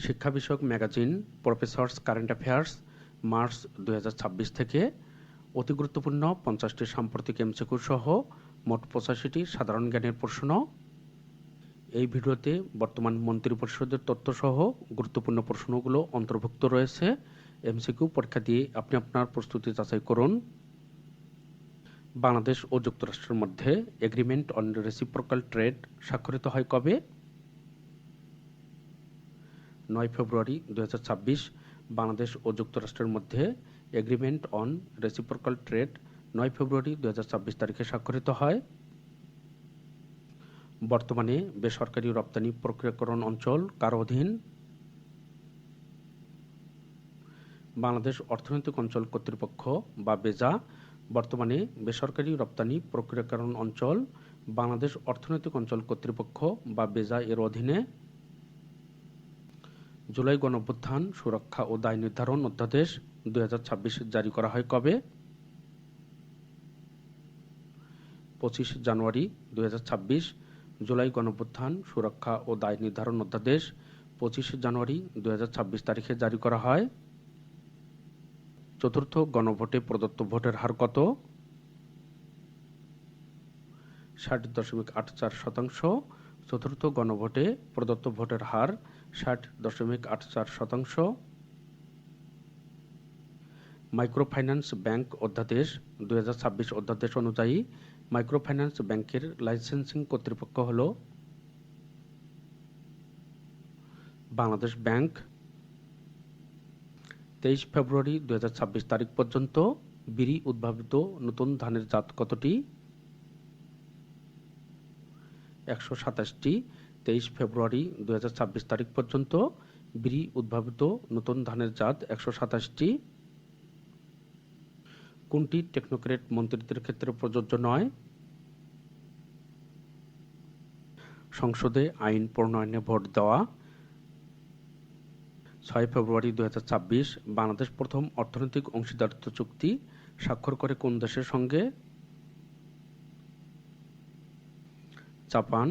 শিক্ষা বিষয়ক magazine professors current affairs March 2026 থেকে অতি গুরুত্বপূর্ণ 50টি সাম্প্রতিক এমসিকিউ সহ মোট 85টি সাধারণ জ্ঞানের প্রশ্ন। এই ভিডিওতে বর্তমান মন্ত্রিপরিষদের তথ্যসহ গুরুত্বপূর্ণ প্রশ্নগুলো অন্তর্ভুক্ত রয়েছে। এমসিকিউ পরীক্ষা দিয়ে আপনি আপনার প্রস্তুতি যাচাই করুন। বাংলাদেশ ও যুক্তরাষ্ট্রের মধ্যে এগ্রিমেন্ট অন রেসিপ্রোকাল ট্রেড স্বাক্ষরিত হয় কবে? 9 ফেব্রুয়ারি 2026 বাংলাদেশ ও যুক্তরাষ্ট্রের মধ্যে এগ্রিমেন্ট অন রেসিপ্রোকাল ট্রেড 9 ফেব্রুয়ারি 2026 তারিখে স্বাক্ষরিত হয়। বর্তমানে বেসরকারি রপ্তানি প্রক্রিয়াকরণ অঞ্চল কার অধীন? বাংলাদেশ অর্থনৈতিক অঞ্চল কর্তৃপক্ষ বা বেজা। বর্তমানে বেসরকারি রপ্তানি প্রক্রিয়াকরণ অঞ্চল বাংলাদেশ অর্থনৈতিক অঞ্চল কর্তৃপক্ষ বা বেজা এর অধীনে। জুলাই গণঅভ্যুত্থান সুরক্ষা ও দায় নির্ধারণ অধ্যাদেশ 2026 জারি করা হয় কবে? 25 জানুয়ারি 2026 জুলাই গণঅভ্যুত্থান সুরক্ষা ও দায় নির্ধারণ অধ্যাদেশ 25 জানুয়ারি 2026 তারিখে জারি করা হয়। চতুর্থ গণভোটে প্রদত্ত ভোটের হার কত? 60.84%। চতুর্থ গণভোটে প্রদত্ত ভোটের হার 60.84%। মাইক্রোফাইন্যান্স ব্যাংক অধ্যাদেশ 2026 অধ্যাদেশ অনুযায়ী মাইক্রোফাইন্যান্স ব্যাংকের লাইসেন্সিং কর্তৃপক্ষ হল বাংলাদেশ ব্যাংক। 23 ফেব্রুয়ারি 2026 তারিখ পর্যন্ত বিরি উদ্ভাবিত নতুন ধানের জাত কতটি? 127টি। 23 ফেব্রুয়ারি 2026 তারিখ পর্যন্ত বিরি উদ্ভাবিত নতুন ধানের জাত 127টি। কোনটি টেকনোক্রেট মন্ত্রীদের ক্ষেত্রে প্রযোজ্য নয়? সংসদে আইন প্রণয়নে ভোট দেওয়া। 6 ফেব্রুয়ারি 2026 বাংলাদেশ প্রথম অর্থনৈতিক অংশীদারিত্ব চুক্তি স্বাক্ষর করে কোন দেশের সঙ্গে? জাপান।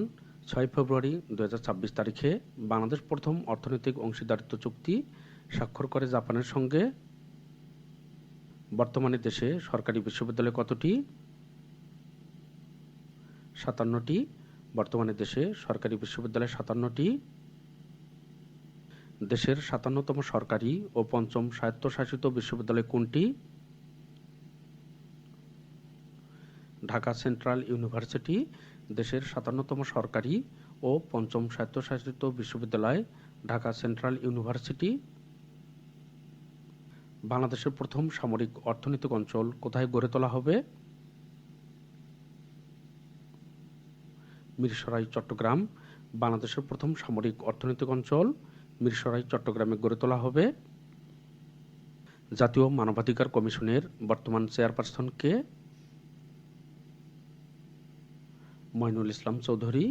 6 ফেব্রুয়ারি 2026 তারিখে বাংলাদেশ প্রথম অর্থনৈতিক অংশীদারিত্ব চুক্তি স্বাক্ষর করে জাপানের সঙ্গে। বর্তমানে দেশে সরকারি বিশ্ববিদ্যালয় কতটি? 57টি। বর্তমানে দেশে সরকারি বিশ্ববিদ্যালয় 57টি। দেশের 57তম সরকারি ও পঞ্চম স্বায়ত্তশাসিত বিশ্ববিদ্যালয় কোনটি? ঢাকা সেন্ট্রাল ইউনিভার্সিটি দেশের 57তম সরকারি ও পঞ্চম স্বায়ত্তশাসিত বিশ্ববিদ্যালয় ঢাকা সেন্ট্রাল ইউনিভার্সিটি। বাংলাদেশের প্রথম সামরিক অর্থনৈতিক অঞ্চল কোথায় গড়ে তোলা হবে? মিরসরাই, চট্টগ্রাম। বাংলাদেশের প্রথম সামরিক অর্থনৈতিক অঞ্চল মিরসরাই, চট্টগ্রামে গড়ে তোলা হবে। জাতীয় মানবাধিকার কমিশনের বর্তমান চেয়ারপারসন কে? মইনুল ইসলাম চৌধুরী।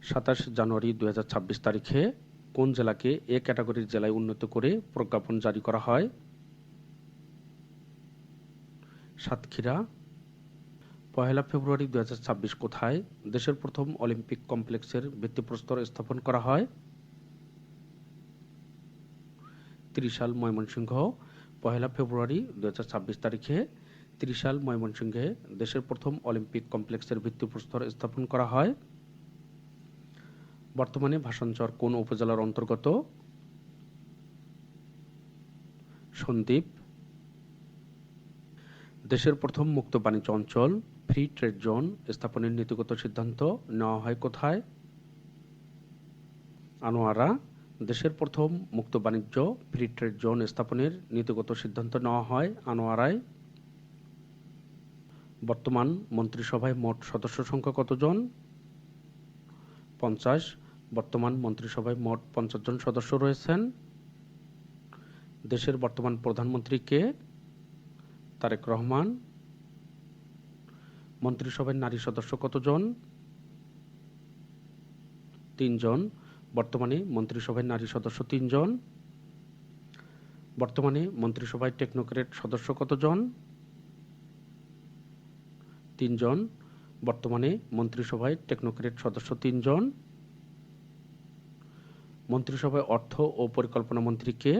27 জানুয়ারি 2026 তারিখে কোন জেলাকে এ ক্যাটাগরির জেলায় উন্নীত করে প্রজ্ঞাপন জারি করা হয়? সাতক্ষীরা। 1 ফেব্রুয়ারি 2026 কোথায় দেশের প্রথম অলিম্পিক কমপ্লেক্সের ভিত্তিপ্রস্তর স্থাপন করা হয়? ত্রিশাল, ময়মনসিংহ। 1 ফেব্রুয়ারি 2026 তারিখে ত্রিশাল, ময়মনসিংহে দেশের প্রথম অলিম্পিক কমপ্লেক্সের ভিত্তিপ্রস্তর স্থাপন করা হয়। বর্তমানে ভাসানচর কোন উপজেলার অন্তর্গত? সন্দ্বীপ। দেশের প্রথম মুক্ত বাণিজ্য অঞ্চল ফ্রি ট্রেড জোন স্থাপনের নীতিগত সিদ্ধান্ত নেওয়া হয় কোথায়? আনোয়ারা। দেশের প্রথম মুক্ত বাণিজ্য ফ্রি ট্রেড জোন স্থাপনের নীতিগত সিদ্ধান্ত নেওয়া হয় আনোয়ারায়। বর্তমান মন্ত্রিসভায় মোট সদস্য সংখ্যা কতজন? 50। বর্তমান মন্ত্রিসভায় মোট 50 জন সদস্য রয়েছেন। দেশের বর্তমান প্রধানমন্ত্রী কে? তারেক রহমান। মন্ত্রিসভায় নারী সদস্য কতজন? 3 জন। বর্তমানে মন্ত্রিসভায় নারী সদস্য 3 জন। বর্তমানে মন্ত্রিসভায় টেকনোক্রেট সদস্য কতজন? 3 জন। বর্তমানে মন্ত্রিসভায় টেকনোক্রেট সদস্য 3 জন। মন্ত্রিসভায় অর্থ ও পরিকল্পনা মন্ত্রী কে?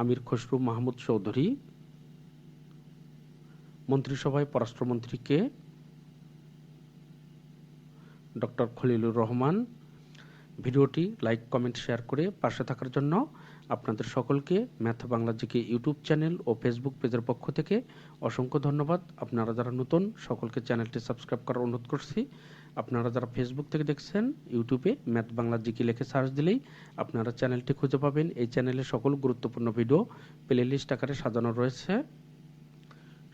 আমির খসরু মাহমুদ চৌধুরী। মন্ত্রিসভায় পররাষ্ট্রমন্ত্রী কে? ডক্টর খলিলুর রহমান। ভিডিওটি লাইক, কমেন্ট, শেয়ার করে পাশে থাকার জন্য আপনাদের সকলকে math Bangla GK YouTube channel ও ফেসবুক পেজের পক্ষ থেকে অসংখ্য ধন্যবাদ। আপনারা যারা নতুন সকলকে চ্যানেলটি সাবস্ক্রাইব করার অনুরোধ করছি। আপনারা যারা ফেসবুক থেকে দেখছেন, ইউটিউবে ম্যাথ বাংলা জিকে লিখে সার্চ দিলেই আপনারা চ্যানেলটি খুঁজে পাবেন। এই চ্যানেলে সকল গুরুত্বপূর্ণ ভিডিও প্লে লিস্ট আকারে সাজানো রয়েছে।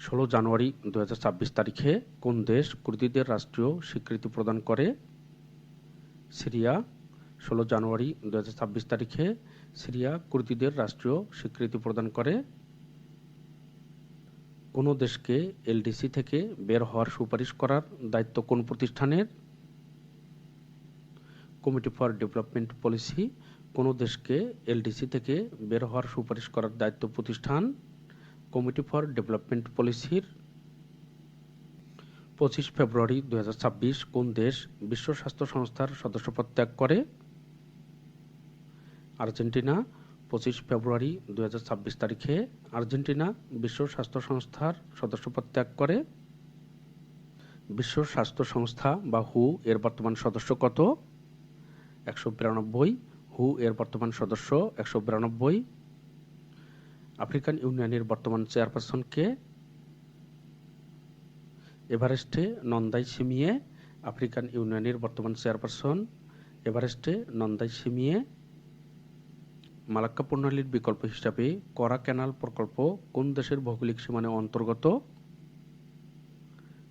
16 জানুয়ারি 2026 তারিখে কোন দেশ কুর্দিদের রাষ্ট্রীয় স্বীকৃতি প্রদান করে? সিরিয়া। 16 জানুয়ারি 2026 তারিখে সিরিয়া কুর্দিদের রাষ্ট্রীয় স্বীকৃতি প্রদান করে। কোনো দেশকে এলডিসি থেকে বের হওয়ার সুপারিশ করার দায়িত্ব কোন প্রতিষ্ঠানের? Committee for development policy. কোনো দেশকে এলডিসি থেকে বের হওয়ার সুপারিশ করার দায়িত্ব প্রতিষ্ঠান কমিটি ফর ডেভেলপমেন্ট পলিসির। 25 ফেব্রুয়ারি 2026 কোন দেশ বিশ্ব স্বাস্থ্য সংস্থার সদস্যপদ ত্যাগ করে? আর্জেন্টিনা। 25 ফেব্রুয়ারি 2026 তারিখে আর্জেন্টিনা বিশ্ব স্বাস্থ্য সংস্থার সদস্যপদ ত্যাগ করে। বিশ্ব স্বাস্থ্য সংস্থা বা হু এর বর্তমান সদস্য কত? 192। হু এর বর্তমান সদস্য 192। আফ্রিকান ইউনিয়নের বর্তমান চেয়ারপারসন কে? এভারেস্টে নন্দাই সিমিয়ে। আফ্রিকান ইউনিয়নের বর্তমান চেয়ারপারসন এভারেস্টে নন্দাই সিমিয়ে। মালাক্কা প্রণালীর বিকল্প হিসাবে করা ক্যানাল প্রকল্প কোন দেশের ভৌগোলিক সীমানার অন্তর্গত?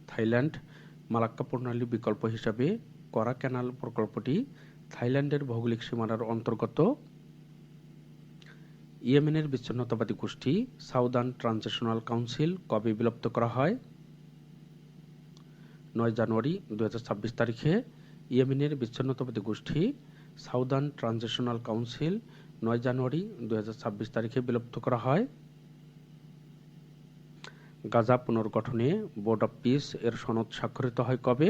থাইল্যান্ড। মালাক্কা প্রণালীর বিকল্প হিসাবে করা ক্যানাল প্রকল্পটি থাইল্যান্ডের ভৌগোলিক সীমানার অন্তর্গত। ইয়েমেনের বিচ্ছিন্নতাবাদী গোষ্ঠী সাউদার্ন ট্রানজিশনাল কাউন্সিল কবে বিলুপ্ত করা হয়? 9 জানুয়ারি 2026 তারিখে ইয়েমেনের বিচ্ছিন্নতাবাদী গোষ্ঠী সাউদার্ন ট্রানজিশনাল কাউন্সিল 9 জানুয়ারি 2026 তারিখে বিলুপ্ত করা হয়। গাজা পুনর্গঠনে বোর্ড অব পিস এর সনদ স্বাক্ষরিত হয় কবে?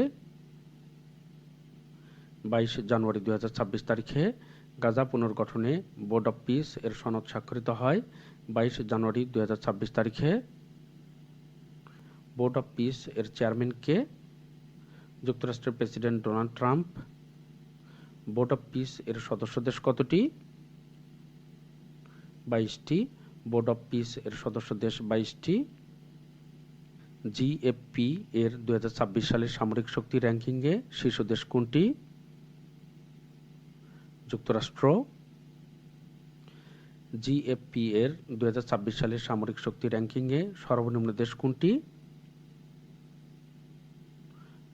22 জানুয়ারি 2026 তারিখে গাজা পুনর্গঠনে বোর্ড অব পিস এর সনদ স্বাক্ষরিত হয় 22 জানুয়ারি 2026 তারিখে। বোর্ড অব পিস এর চেয়ারম্যান কে? যুক্তরাষ্ট্রের president Donald Trump. Board of piece এর সদস্য দেশ কতটি? 22টি। বোর্ড অব পিস এর সদস্য দেশ 22টি। জিএফপি এর 2026 সালের সামরিক শক্তি র্যাঙ্কিংয়ে শীর্ষ দেশ কোনটি? যুক্তরাষ্ট্র। জিএফপি এর 2026 সালের সামরিক শক্তি র্যাঙ্কিংয়ে সর্বনিম্ন দেশ কোনটি?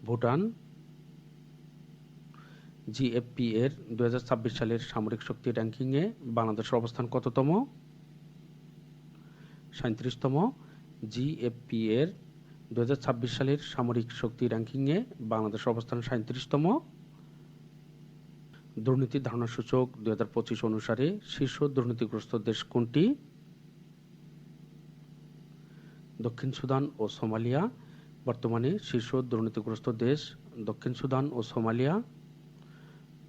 ভুটান। জিএফপি এর 2026 সালের সামরিক শক্তি র্যাঙ্কিংয়ে বাংলাদেশের অবস্থান কততম? 37তম। জিএফপি এর 2026 সালের সামরিক শক্তি র্যাঙ্কিংয়ে বাংলাদেশের অবস্থান 37তম। দুর্নীতি ধারণা সূচক 2025 অনুসারে শীর্ষ দুর্নীতিগ্রস্ত দেশ কোনটি? দক্ষিণ সুদান ও সোমালিয়া। বর্তমানে শীর্ষ দুর্নীতিগ্রস্ত দেশ দক্ষিণ সুদান ও সোমালিয়া।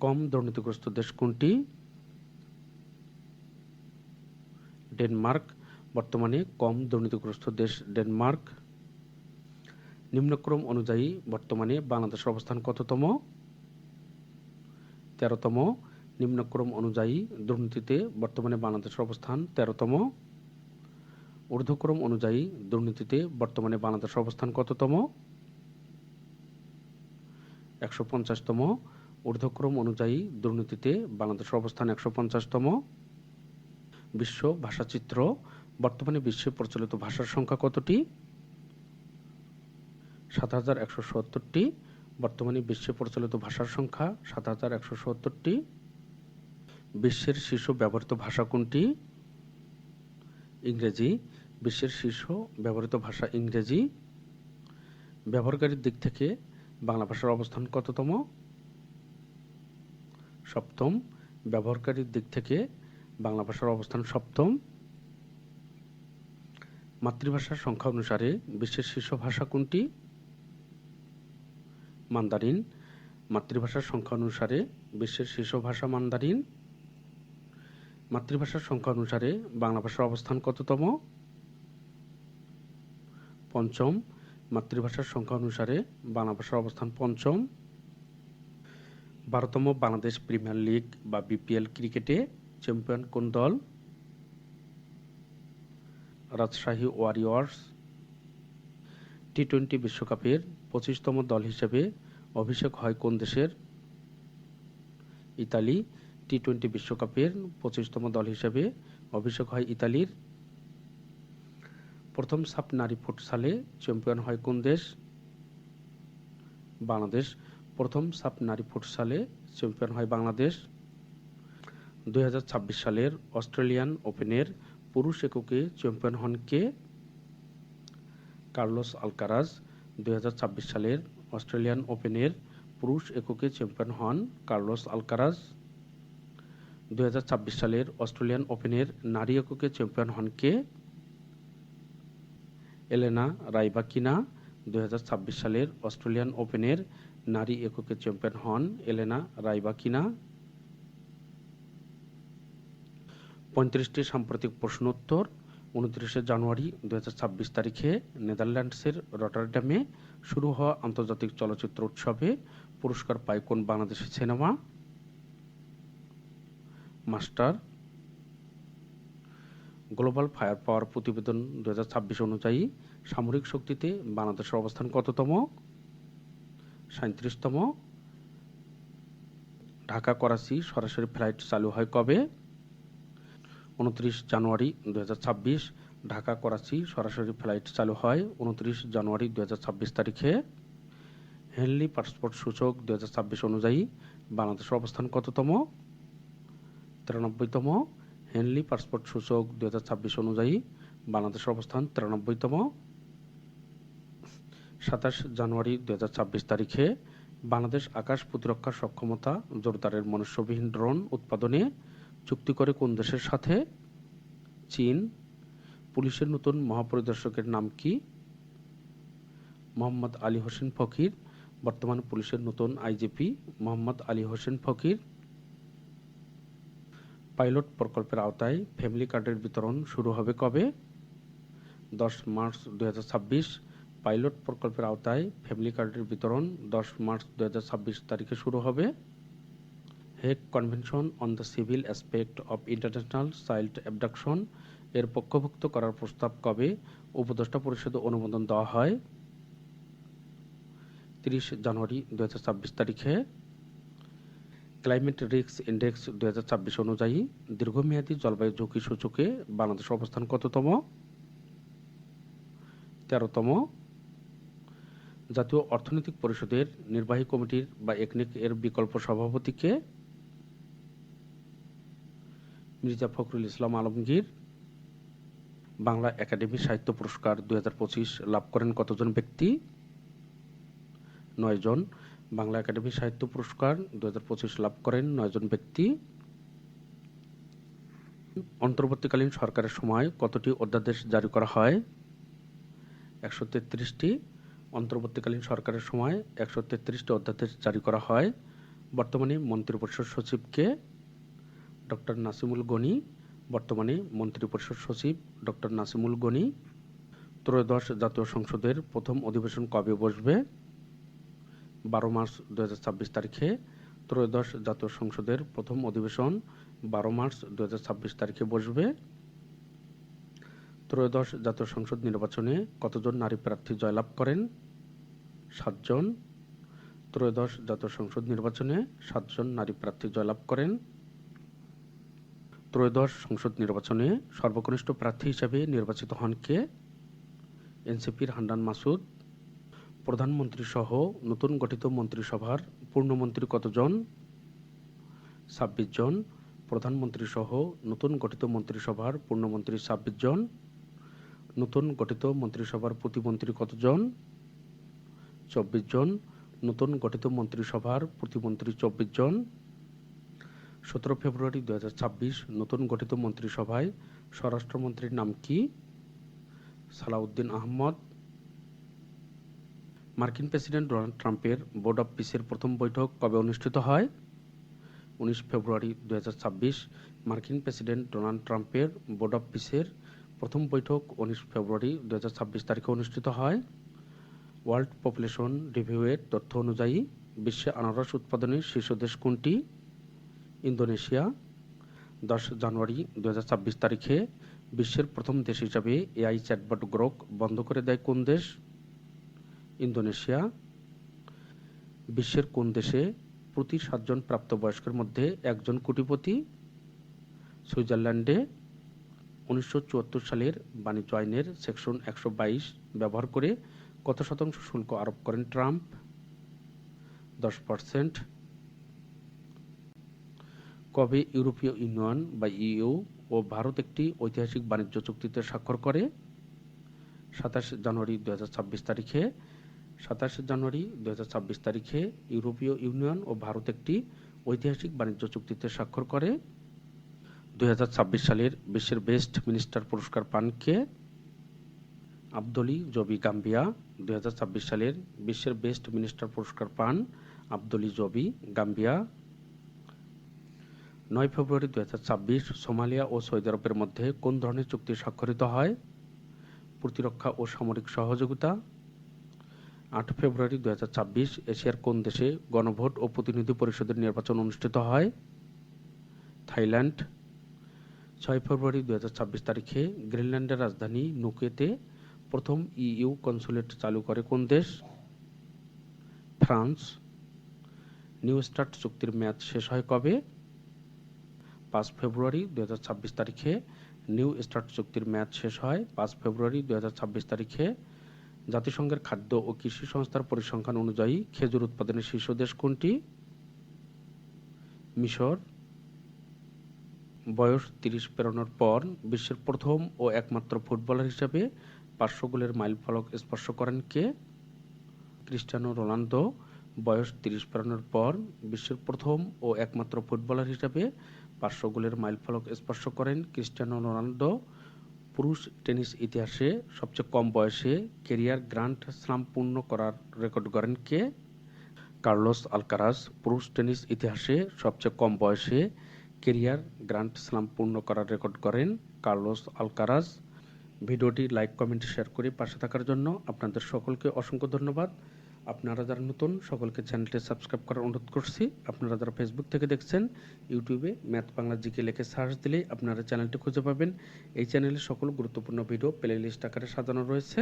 কম দুর্নীতিগ্রস্ত দেশ কোনটি? ডেনমার্ক। বর্তমানে কম দুর্নীতিগ্রস্ত দেশ ডেনমার্ক। নিম্নক্রম অনুযায়ী বর্তমানে বাংলাদেশের অবস্থান কততম? 13তম। নিম্নক্রম অনুযায়ী দুর্নীতিতে বর্তমানে বাংলাদেশের অবস্থান 13তম। ঊর্ধ্বক্রম অনুযায়ী দুর্নীতিতে বর্তমানে বাংলাদেশের অবস্থান কততম? 150তম। ঊর্ধ্বক্রম অনুযায়ী দুর্নীতিতে বাংলাদেশের অবস্থান 150তম। বিশ্ব ভাষাচিত্র। বর্তমানে বিশ্বে প্রচলিত ভাষার সংখ্যা কতটি? 7170টি। বর্তমানে বিশ্বে প্রচলিত ভাষার সংখ্যা 7170টি। বিশ্বের শীর্ষ ব্যবহৃত ভাষা কোনটি? ইংরেজি। বিশ্বের শীর্ষ ব্যবহৃত ভাষা ইংরেজি। ব্যবহারকারীর দিক থেকে বাংলা ভাষার অবস্থান কততম? 7ম। ব্যবহারকারীর দিক থেকে বাংলা ভাষার অবস্থান 7ম। মাতৃভাষার সংখ্যা অনুসারে বিশ্বের শীর্ষ ভাষা কোনটি? মান্দারিন। মাতৃভাষার সংখ্যা অনুসারে বিশ্বের শীর্ষ ভাষা মান্দারিন। মাতৃভাষার সংখ্যা অনুসারে বাংলা ভাষার অবস্থান কততম? পঞ্চম। মাতৃভাষার সংখ্যা অনুসারে বাংলা ভাষার অবস্থান পঞ্চম। 12তম বাংলাদেশ প্রিমিয়ার লিগ বা বিপিএল ক্রিকেটে চ্যাম্পিয়ন কোন দল? রাজশাহী ওয়ারিয়র্স। টি-20 বিশ্বকাপের 25তম দল হিসেবে অভিষেক হয় কোন দেশের? ইতালি। টি-20 বিশ্বকাপের 25তম দল হিসেবে অভিষেক হয় ইতালির। প্রথম সাফ নারী ফুটসালে চ্যাম্পিয়ন হয় কোন দেশ? বাংলাদেশ। প্রথম সাফ নারী ফুটসালে চ্যাম্পিয়ন হয় বাংলাদেশ। 2026 সালের অস্ট্রেলিয়ান ওপেনের পুরুষ এককে চ্যাম্পিয়ন হন কে? Carlos Alcaraz. 2026 সালের অস্ট্রেলিয়ান ওপেনের পুরুষ এককে চ্যাম্পিয়ন হন কার্লোস আলকারাজ। 2026 সালের অস্ট্রেলিয়ান ওপেনের নারী এককে চ্যাম্পিয়ন হন কে? Elena Rybakina. 2026 সালের অস্ট্রেলিয়ান ওপেনের নারী এককে চ্যাম্পিয়ন হন এলেনা রাইবাকিনা। 35টি সাম্প্রতিক প্রশ্নোত্তর। 29 জানুয়ারি 2026 তারিখে নেদারল্যান্ডসের রটারড্যামে শুরু হওয়া আন্তর্জাতিক চলচ্চিত্র উৎসবে পুরস্কার পায় কোন Bangladeshi cinema? Master. Global fire পাওয়ার প্রতিবেদন 2026 অনুযায়ী সামরিক শক্তিতে বাংলাদেশের অবস্থান কততম? 37তম। ঢাকা করাচি সরাসরি ফ্লাইট চালু হয় কবে? 29 জানুয়ারি 2026। ঢাকা করাচি সরাসরি ফ্লাইট চালু হয় 29 জানুয়ারি 2026 তারিখে। হেনলি পাসপোর্ট সূচক 2026 অনুযায়ী বাংলাদেশের অবস্থান কততম? 93তম। হেনলি পাসপোর্ট সূচক 2026 অনুযায়ী বাংলাদেশের অবস্থান 93তম। 27 জানুয়ারি 2026 তারিখে বাংলাদেশ আকাশ প্রতিরক্ষা সক্ষমতা জোরদারের মনুষ্যবিহীন ড্রোন উৎপাদনে চুক্তি করে কোন দেশের সাথে? চীন। পুলিশের নতুন মহাপরিদর্শকের নাম কি? মোহাম্মদ আলী হোসেন ফকির। বর্তমান পুলিশের নতুন আইজিপি মোহাম্মদ আলী হোসেন ফকির। পাইলট প্রকল্পের আওতায় ফ্যামিলি কার্ডের বিতরণ শুরু হবে কবে? 10 মার্চ 2026। পাইলট প্রকল্পের আওতায় ফ্যামিলি কার্ডের বিতরণ 10 মার্চ 2026 তারিখে শুরু হবে। Hague convention on the civil aspect of international child abduction এর পক্ষভুক্ত করার প্রস্তাব কবে উপদেষ্টা পরিষদে অনুমোদন দেওয়া হয়? 30 জানুয়ারি 2026 তারিখে। ক্লাইমেট রিস্ক ইন্ডেক্স 2026 অনুযায়ী দীর্ঘমেয়াদী জলবায়ু ঝুঁকি সূচকে বাংলাদেশের অবস্থান কততম? 13তম। জাতীয় অর্থনৈতিক পরিষদের নির্বাহী কমিটির বা একনেক এর বিকল্প সভাপতি কে? মির্জা ফখরুল ইসলাম আলমগীর। বাংলা একাডেমি সাহিত্য পুরস্কার 2025 লাভ করেন কতজন ব্যক্তি? 9 জন। বাংলা একাডেমি সাহিত্য পুরস্কার 2025 লাভ করেন 9 জন ব্যক্তি। অন্তর্বর্তীকালীন সরকারের সময় কতটি অধ্যাদেশ জারি করা হয়? 133টি। অন্তর্বর্তীকালীন সরকারের সময় 133টি অধ্যাদেশ জারি করা হয়। বর্তমানে মন্ত্রিপরিষদ সচিব কে? ডক্টর নাসিমুল গনি। বর্তমানে মন্ত্রিপরিষদ সচিব ডক্টর নাসিমুল গনি। ত্রয়োদশ জাতীয় সংসদের প্রথম অধিবেশন কবে বসবে? 12 মার্চ 2026 তারিখে। ত্রয়োদশ জাতীয় সংসদের প্রথম অধিবেশন 12 মার্চ 2026 তারিখে বসবে। ত্রয়োদশ জাতীয় সংসদ নির্বাচনে কতজন নারী প্রার্থী জয়লাভ করেন? 7 জন। ত্রয়োদশ জাতীয় সংসদ নির্বাচনে 7 জন নারী প্রার্থী জয়লাভ করেন। ত্রয়োদশ সংসদ নির্বাচনে সর্বকনিষ্ঠ প্রার্থী হিসেবে নির্বাচিত হন কে? এনসিপির হান্নান মাসুদ। প্রধানমন্ত্রী সহ নতুন গঠিত মন্ত্রিসভার পূর্ণমন্ত্রী কতজন? 26 জন। প্রধানমন্ত্রী সহ নতুন গঠিত মন্ত্রিসভার পূর্ণমন্ত্রী 26 জন। নতুন গঠিত মন্ত্রিসভার প্রতিমন্ত্রী কতজন? 24 জন। নতুন গঠিত মন্ত্রিসভার প্রতিমন্ত্রী 24 জন। 17 ফেব্রুয়ারি 2026 নতুন গঠিত মন্ত্রিসভায় স্বরাষ্ট্রমন্ত্রীর নাম কি? সালাউদ্দিন আহমদ। মার্কিন প্রেসিডেন্ট ডোনাল্ড ট্রাম্পের বোর্ড অব পিসের প্রথম বৈঠক কবে অনুষ্ঠিত হয়? 19 ফেব্রুয়ারি 2026। মার্কিন প্রেসিডেন্ট ডোনাল্ড ট্রাম্পের বোর্ড অব পিসের প্রথম বৈঠক 19 ফেব্রুয়ারি 2026 তারিখে অনুষ্ঠিত হয়। ওয়ার্ল্ড পপুলেশন রিভিউয়ের তথ্য অনুযায়ী বিশ্বে আনারস উৎপাদনের শীর্ষ দেশ কোনটি? ইন্দোনেশিয়া। 10 জানুয়ারি 2026 তারিখে বিশ্বের প্রথম দেশ হিসাবে এআই চ্যাটবট গ্রোক বন্ধ করে দেয় কোন দেশ? ইন্দোনেশিয়া। বিশ্বের কোন দেশে প্রতি 7 জন প্রাপ্তবয়স্কের মধ্যে একজন কোটিপতি? সুইজারল্যান্ডে। 1974 সালের বাণিজ্য আইনের সেকশন 122 ব্যবহার করে কত শতাংশ শুল্ক আরোপ করেন ট্রাম্প? 10%। কবে ইউরোপীয় ইউনিয়ন বা ইইউ ও ভারত একটি ঐতিহাসিক বাণিজ্য চুক্তিতে স্বাক্ষর করে? 27 জানুয়ারি 2026 তারিখে। 27 জানুয়ারি 2026 তারিখে ইউরোপীয় ইউনিয়ন ও ভারত একটি ঐতিহাসিক বাণিজ্য চুক্তিতে স্বাক্ষর করে। 2026 সালের বিশ্বের বেস্ট মিনিস্টার পুরস্কার পান কে? আব্দুলি জবি গাম্বিয়া। 2026 সালের বিশ্বের বেস্ট মিনিস্টার পুরস্কার পান আব্দুলি জবি গাম্বিয়া। 9 ফেব্রুয়ারি 2026 সোমালিয়া ও সৌদি আরবের মধ্যে কোন ধরনের চুক্তি স্বাক্ষরিত হয়? প্রতিরক্ষা ও সামরিক সহযোগিতা। 8 ফেব্রুয়ারি 2026 এশিয়ার কোন দেশে গণভোট ও প্রতিনিধি পরিষদের নির্বাচন অনুষ্ঠিত হয়? থাইল্যান্ড। 6 ফেব্রুয়ারি 2026 তারিখে গ্রিনল্যান্ডের রাজধানী নুকেতে প্রথম ইইউ কনসুলেট চালু করে কোন দেশ? ফ্রান্স। নিউ স্টার্ট চুক্তির মেয়াদ শেষ হয় কবে? 5 ফেব্রুয়ারি 2026 তারিখে নিউ স্টার্ট চুক্তির মেয়াদ শেষ হয় 5 ফেব্রুয়ারি 2026 তারিখে। জাতিসংঘের খাদ্য ও কৃষি সংস্থার পরিসংখ্যান অনুযায়ী খেজুর উৎপাদনের শীর্ষ দেশ কোনটি? মিশর। বয়স 30 পেরোনোর পর বিশ্বের প্রথম ও একমাত্র ফুটবলার হিসেবে 500 গোলের মাইলফলক স্পর্শ করেন কে? Cristiano Ronaldo. বয়স 30 পেরোনোর পর বিশ্বের প্রথম ও একমাত্র ফুটবলার হিসেবে 500 গোলের মাইলফলক স্পর্শ করেন ক্রিস্টিয়ানো রোনালদো। পুরুষ টেনিস ইতিহাসে সবচেয়ে কম বয়সে ক্যারিয়ার গ্র্যান্ড স্লাম পূর্ণ করার রেকর্ড গড়েন কে? Carlos Alcaraz. পুরুষ টেনিস ইতিহাসে সবচেয়ে কম বয়সে ক্যারিয়ার গ্র্যান্ড স্লাম পূর্ণ করার রেকর্ড করেন কার্লোস আলকারাজ। ভিডিওটি লাইক কমেন্ট শেয়ার করে পাশে থাকার জন্য আপনাদের সকলকে অসংখ্য ধন্যবাদ। আপনারা যারা নতুন সকলকে চ্যানেলটি সাবস্ক্রাইব করার অনুরোধ করছি। আপনারা যারা ফেসবুক থেকে দেখছেন ইউটিউবে ম্যাথ বাংলা জিকে লিখে সার্চ দিলেই আপনারা চ্যানেলটি খুঁজে পাবেন। এই চ্যানেলে সকল গুরুত্বপূর্ণ ভিডিও প্লে লিস্ট আকারে সাজানো রয়েছে।